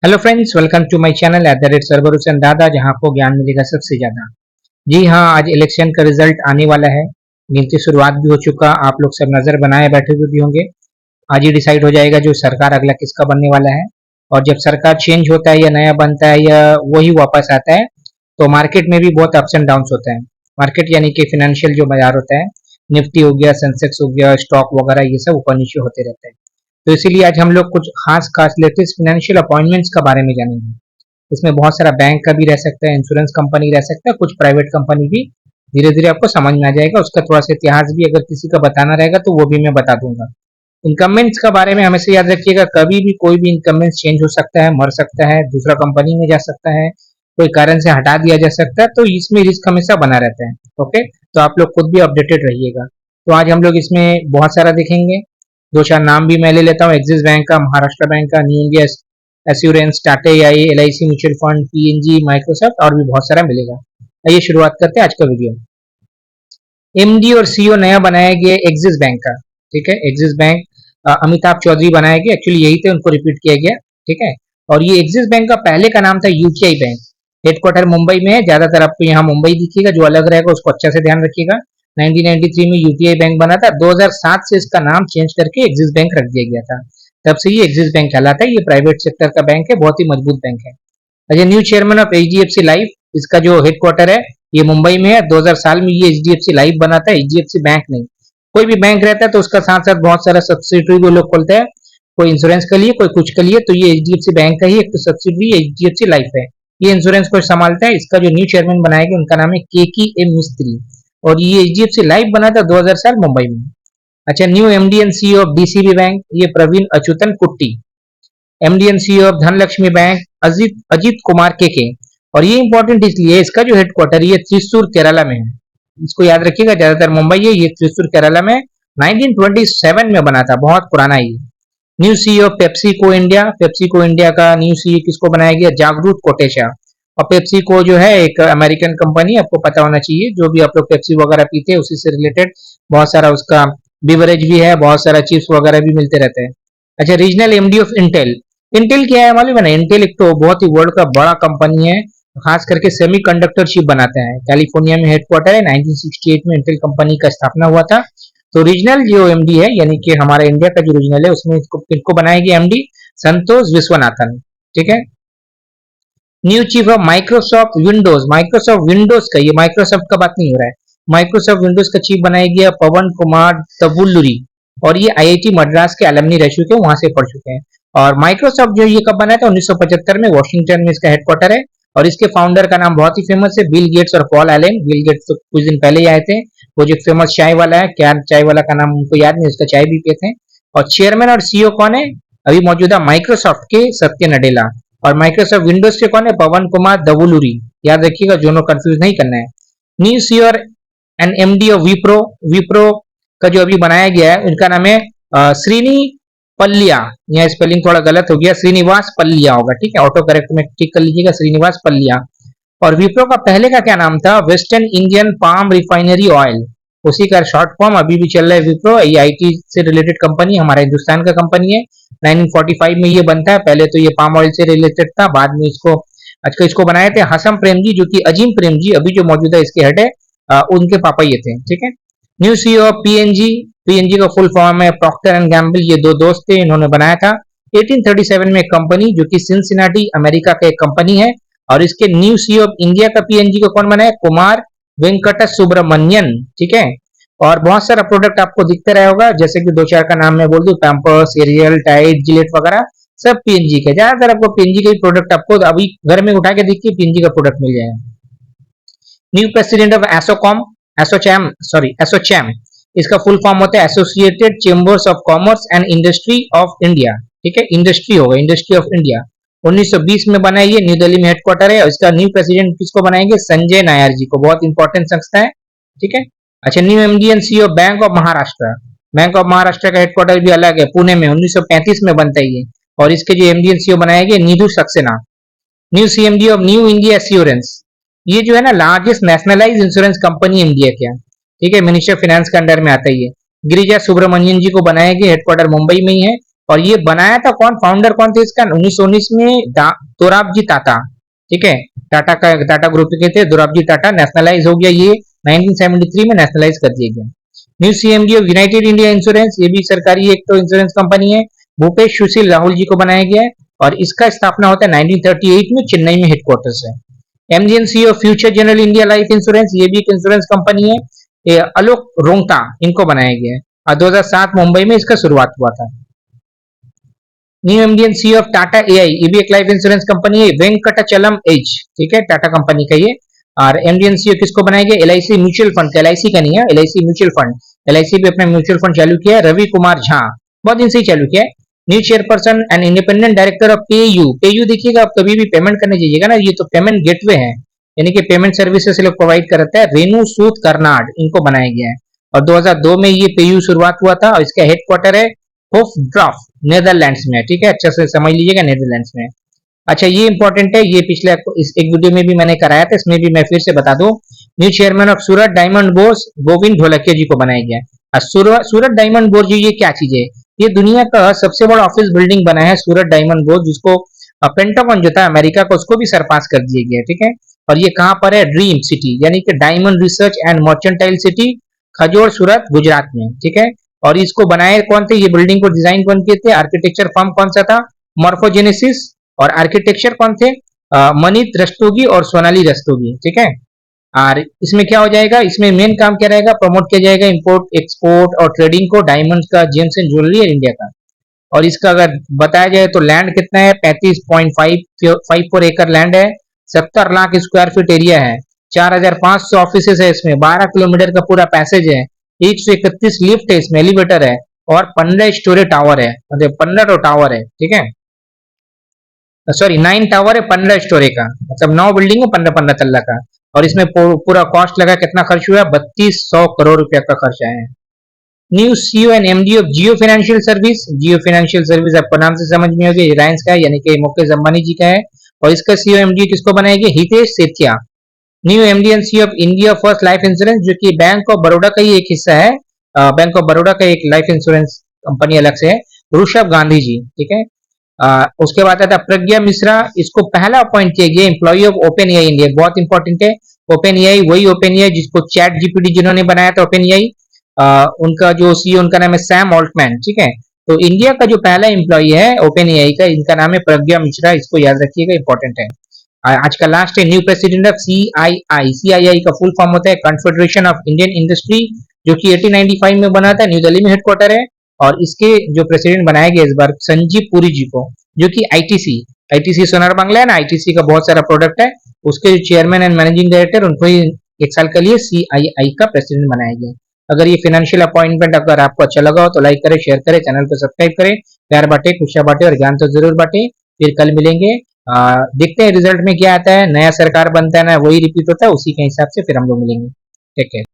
Hello friends, welcome to my channel @Sarwar Hussain Dada, जहां आपको ज्ञान मिलेगा सबसे ज्यादा। जी हाँ, आज इलेक्शन का रिजल्ट आने वाला है। गिनती शुरुआत भी हो चुका, आप लोग सब नजर बनाए बैठे हुए भी होंगे। आज ही डिसाइड हो जाएगा जो सरकार अगला किसका बनने वाला है। और जब सरकार चेंज होता है या नया बनता है या वही वापस आता है, तो मार्केट में भी बहुत अप्स एंड डाउन्स होता है। मार्केट यानी कि फाइनेंशियल जो बाजार होता है, निफ्टी हो गया, सेंसेक्स हो गया, स्टॉक वगैरह, ये सब ऊपर नीचे होते रहते हैं। तो इसीलिए आज हम लोग कुछ खास खास लेटेस्ट फाइनेंशियल अपॉइंटमेंट्स का बारे में जानेंगे। इसमें बहुत सारा बैंक का भी रह सकता है, इंश्योरेंस कंपनी रह सकता है, कुछ प्राइवेट कंपनी भी। धीरे धीरे आपको समझ में आ जाएगा। उसका थोड़ा सा इतिहास भी अगर किसी का बताना रहेगा तो वो भी मैं बता दूंगा। इनकम्बेंट्स का बारे में हमेशा याद रखिएगा, कभी भी कोई भी इनकम्बेंस चेंज हो सकता है, मर सकता है, दूसरा कंपनी में जा सकता है, कोई कारण से हटा दिया जा सकता है, तो इसमें रिस्क हमेशा बना रहता है। ओके, तो आप लोग खुद भी अपडेटेड रहिएगा। तो आज हम लोग इसमें बहुत सारा देखेंगे। दो चार नाम भी मैं ले लेता हूँ, एक्सिस बैंक का, महाराष्ट्र बैंक का, न्यू इंडिया एश्योरेंस, टाटा आई, LIC mutual fund, PNG, Microsoft, और भी बहुत सारा मिलेगा। आइए शुरुआत करते हैं आज का वीडियो। MD और CEO नया बनाया गया एक्सिस बैंक का। ठीक है, एक्सिस बैंक अमिताभ चौधरी बनाए गए, एक्चुअली यही थे, उनको रिपीट किया गया। ठीक है, और ये एक्सिस बैंक का पहले का नाम था UTI बैंक। हेडक्वार्टर मुंबई में है, ज्यादातर आपको यहाँ मुंबई दिखेगा, जो अलग रहेगा उसको अच्छा से ध्यान रखिएगा। 1993 में UTI बैंक बना था, 2007 से इसका नाम चेंज करके एक्सिस बैंक रख दिया गया था। तब से ये एक्सिस बैंक कहलाता है। ये प्राइवेट सेक्टर का बैंक है, बहुत ही मजबूत बैंक है। अच्छा, new chairman of HDFC life, इसका जो हेडक्वार्टर है ये मुंबई में है। 2000 साल में ये HDFC लाइफ बना था, HDFC बैंक नहीं। कोई भी बैंक रहता है तो उसका साथ साथ बहुत सारा सब्सिडरी वो लोग खोलते हैं, कोई इंश्योरेंस के लिए, कोई कुछ के लिए। तो ये HDFC बैंक का ही एक तो सब्सिडरी HDFC लाइफ है, ये इंश्योरेंस को संभालता है। इसका जो न्यू चेयरमैन बनाया गया उनका नाम है KK M मिस्त्री, और ये HDFC लाइफ बना था 2000 साल मुंबई में। अच्छा, new MD and CEO of DCB bank, ये प्रवीण अच्युतन कुट्टी। MD and CEO of Dhanlaxmi bank, Ajit Kumar के। और ये इंपॉर्टेंट इसलिए, इसका जो हेडक्वार्टर ये त्रिशूर केरला में है। इसको याद रखिएगा, ज्यादातर मुंबई है, ये त्रिशूर केरला में 1927 में बना था, बहुत पुराना है ये। New CEO of PepsiCo India, PepsiCo India का न्यू CEO किसको बनाया गया? जागरूक कोटेचा। और पेप्सिको जो है एक अमेरिकन कंपनी, आपको पता होना चाहिए। जो भी आप लोग पेप्सी वगैरह पीते हैं उसी से रिलेटेड बहुत सारा उसका बिवरेज भी है, बहुत सारा चिप्स वगैरह भी मिलते रहते हैं। अच्छा, regional MD of Intel. Intel क्या है मालूम है ना? इंटेल एक तो बहुत ही वर्ल्ड का बड़ा कंपनी है, खास करके सेमीकंडक्टर चिप बनाते हैं। कैलिफोर्निया में हेडक्वार्टर है, 1968 में इंटेल कंपनी का स्थापना हुआ था। तो रीजनल जो MD है, यानी कि हमारे इंडिया का जो रीजनल है, उसमें इसको बनाएगी MD संतोष विश्वनाथन। ठीक है। New chief of Microsoft Windows, Microsoft Windows का, ये माइक्रोसॉफ्ट का बात नहीं हो रहा है, माइक्रोसॉफ्ट विंडोज का चीफ बनाया गया पवन कुमार तबुल्लुरी। और ये IIT मद्रास के अलमनी रह चुके हैं, वहां से पढ़ चुके हैं। और माइक्रोसॉफ्ट जो ये कब बना था? 1975 में, वॉशिंगटन में इसका हेडक्वार्टर है। और इसके फाउंडर का नाम बहुत ही फेमस है, बिल गेट्स और पॉल एलन। बिल गेट्स तो कुछ दिन पहले ही आए थे। वो जो फेमस चाय वाला है, क्या चाय वाला का नाम उनको याद नहीं, उसका चाय भी पीते हैं। और चेयरमैन और CEO कौन है अभी मौजूदा? माइक्रोसॉफ्ट के सत्य नडेला। और माइक्रोसॉफ्ट विंडोज के कौन है? पवन कुमार दवुलुरी। याद रखिएगा, दोनों कंफ्यूज नहीं करना है। New CEO and MD of Wipro, Wipro का जो अभी बनाया गया है उनका नाम है श्रीनी पल्लिया। यहाँ स्पेलिंग थोड़ा गलत हो गया, श्रीनिवास पल्लिया होगा। ठीक है, ऑटो करेक्ट में टिक कर लीजिएगा, श्रीनिवास पल्लिया। और विप्रो का पहले का क्या नाम था? Western Indian palm refinery oil, उसी का शॉर्ट फॉर्म अभी भी चल रहा है विप्रो। ये IT से रिलेटेड कंपनी, हमारे हिंदुस्तान का कंपनी है। 1945 में ये बनता है। पहले तो ये पाम ऑयल से रिलेटेड था, बाद में इसको आजकल इसको बनाए थे हसम प्रेम जी, जो कि अजीम प्रेम जी अभी जो मौजूदा इसके हेड है, उनके पापा ये थे। ठीक है। New CEO of PNG, PNG का फुल फॉर्म है प्रॉक्टर एंड गैम्बल। ये दो दोस्त थे, इन्होंने बनाया था 1837 में एक कंपनी, जो कि सिंसिनाटी अमेरिका का एक कंपनी है। और इसके न्यू CEO ऑफ इंडिया का PNG को कौन बनाया? कुमार वेंकट सुब्रमण्यन। ठीक है। और बहुत सारा प्रोडक्ट आपको दिखते रहा होगा, जैसे कि दो चार का नाम मैं बोल दूं, पैम्पर्स, एरियल, टाइड, जिलेट वगैरह, सब PNG के। ज्यादातर आपको PNG के प्रोडक्ट आपको अभी घर में उठा के देखिए, PNG का प्रोडक्ट मिल जाएगा। New president of Assocom, ASSOCHAM, sorry ASSOCHAM, इसका फुल फॉर्म होता है associated chambers of commerce and industry of India. ठीक है, इंडस्ट्री होगा, इंडस्ट्री ऑफ इंडिया। 1920 में बना है, ये न्यू दिल्ली में हेडक्वार्टर है। और इसका न्यू प्रेसिडेंट किसको बनाएंगे? संजय नायर जी को, बहुत इंपॉर्टेंट संस्था है। ठीक है। अच्छा, new MD and CEO bank of Maharashtra, bank of Maharashtra का हेडक्वार्टर भी अलग है, पुणे में, 1935 में बनता है ये। और इसके जो MD एंड CEO बनाए गए, Nidhu Saxena. New CMD of New India Assurance, ये जो है ना largest nationalised insurance company India का। ठीक है, मिनिस्टर फाइनेंस के अंडर में आता है ये। गिरिजा सुब्रमण्यन जी को बनाया गया, हेडक्वार्टर मुंबई में ही है। और ये बनाया था कौन, फाउंडर कौन थे इसका, 1919 में दोराबजी टाटा, ठीक है, टाटा का, टाटा ग्रुप के थे दोराबजी टाटा। नेशनलाइज हो गया ये 1973 में, नेशनलाइज कर दिया गया। New CMD of United India insurance, ये भी सरकारी एक तो इंश्योरेंस कंपनी है, भूपेश सुशील राहुल जी को बनाया गया है और इसका स्थापना होता है 1938 में, चेन्नई में हेडक्वार्टर्स है। एमजीएनसी of Future Generali India Life Insurance, ये भी एक इंश्योरेंस कंपनी है, ये आलोक रोंगटा इनको बनाया गया है और 2007 मुंबई में इसका शुरुआत हुआ था। न्यू एमडीएनसी ऑफ टाटा एआई, ये भी एक लाइफ इंश्योरेंस कंपनी है, वेंकटचलम एज, ठीक है, टाटा कंपनी का ये। और एमडीएनसी किसको बनाया गया, एलआईसी म्यूचुअल फंड, एलआईसी का नहीं है, एलआईसी म्यूचुअल फंड, एलआईसी भी अपना म्यूचुअल फंड चालू किया है, रवि कुमार झा बहुत दिन से ही चालू किया है। New chairperson and independent director of PayU, PayU देखिएगा आप कभी भी पेमेंट करने जाइएगा ना, ये तो पेमेंट गेटवे है, यानी कि पेमेंट सर्विसेज लोग प्रोवाइड करता है, रेणु सूद कर्नाड इनको बनाया गया है और 2002 में ये पेयू शुरुआत हुआ था और इसका हेडक्वार्टर है होफड्राफ नेदरलैंड्स में, ठीक है, अच्छे से समझ लीजिएगा नेदरलैंड्स में। अच्छा ये इंपॉर्टेंट है, ये पिछले इस एक वीडियो में भी मैंने कराया था, इसमें भी मैं फिर से बता दूं, new chairman of Surat diamond bourse Govind Dholakia ji को बनाया गया है। सूरत डायमंड बोर्ड जी ये क्या चीज है, ये दुनिया का सबसे बड़ा ऑफिस बिल्डिंग बना है सूरत डायमंड बोर्ड, जिसको पेंटागन जो था अमेरिका का उसको भी सरपास कर दिया गया, ठीक है। और ये कहाँ पर है, ड्रीम सिटी यानी कि diamond research and mercantile city, Khajod Surat Gujarat में, ठीक है। और इसको बनाए कौन थे, ये बिल्डिंग को डिजाइन कौन किए थे, आर्किटेक्चर फर्म कौन सा था, मॉर्फोजेनेसिस, और आर्किटेक्चर कौन थे, मनीत रस्तोगी और सोनाली रस्तोगी, ठीक है। और इसमें क्या हो जाएगा, इसमें मेन काम क्या रहेगा, प्रमोट किया जाएगा इंपोर्ट एक्सपोर्ट और ट्रेडिंग को, डायमंड का, जेम्स एंड ज्वेलरी है इंडिया का। और इसका अगर बताया जाए तो लैंड कितना है, 35.54 एकड़ लैंड है, 70 लाख स्क्वायर फीट एरिया है, 4500 ऑफिस है इसमें, 12 किलोमीटर का पूरा पैसेज है, 131 लिफ्ट है इसमें, एलिवेटर है और 15 स्टोरी टावर है, मतलब 15 टावर है, ठीक है, सॉरी 9 टावर है 15 स्टोरी का, मतलब 9 बिल्डिंग है 15-15 तल्ला का। और इसमें पूरा कॉस्ट लगा, कितना खर्च हुआ, 3200 करोड़ रुपया का खर्च आया है। New CEO and MD of Jio financial service, Jio financial service आपको नाम से समझ में होगी, रिलायंस का है, यानी कि मुकेश अंबानी जी का है और इसका सीईओ एमडी किसको बनाया गया, Hitesh Sethia. New MD and CEO of India first life insurance, जो कि बैंक ऑफ बड़ौदा का ही एक हिस्सा है, बैंक ऑफ बड़ौदा का एक लाइफ इंश्योरेंस कंपनी अलग से है, ऋषभ गांधी जी, ठीक है। उसके बाद आता है प्रज्ञा मिश्रा, इसको पहला अपॉइंट किया गया employ of Open AI India, बहुत इंपॉर्टेंट है। ओपन एआई वही ओपन एआई जिसको चैट जीपीटी जिन्होंने बनाया था ओपन एआई, उनका जो सीईओ उनका नाम है सैम ऑल्टमैन, ठीक है। तो इंडिया का जो पहला एम्प्लॉय है ओपन एआई का, इनका नाम है प्रज्ञा मिश्रा, इसको याद रखिएगा, इंपॉर्टेंट है। आज का लास्ट है new president of CII, CII का फुल फॉर्म होता है कॉन्फेडरेशन ऑफ इंडियन इंडस्ट्री, जो कि 1895 में बना था, न्यू दिल्ली में हेडक्वार्टर है। और इसके जो प्रेसिडेंट बनाया गया इस बार संजीव पुरी जी को, जो कि आईटीसी सोनार बांग्ला है ना, आईटीसी का बहुत सारा प्रोडक्ट है, उसके चेयरमैन एंड मैनेजिंग डायरेक्टर, उनको ही एक साल के लिए सीआईआई का प्रेसिडेंट बनाया गया। अगर ये फाइनेंशियल अपॉइंटमेंट अगर आपको अच्छा लगा हो तो लाइक करें, शेयर करें, चैनल को सब्सक्राइब करें, प्यार बांटे, खुशियां बांटे और ज्ञान तो जरूर बांटे। फिर कल मिलेंगे, देखते हैं रिजल्ट में क्या आता है, नया सरकार बनता है ना, वही रिपीट होता है, उसी के हिसाब से फिर हम लोग मिलेंगे। Take care.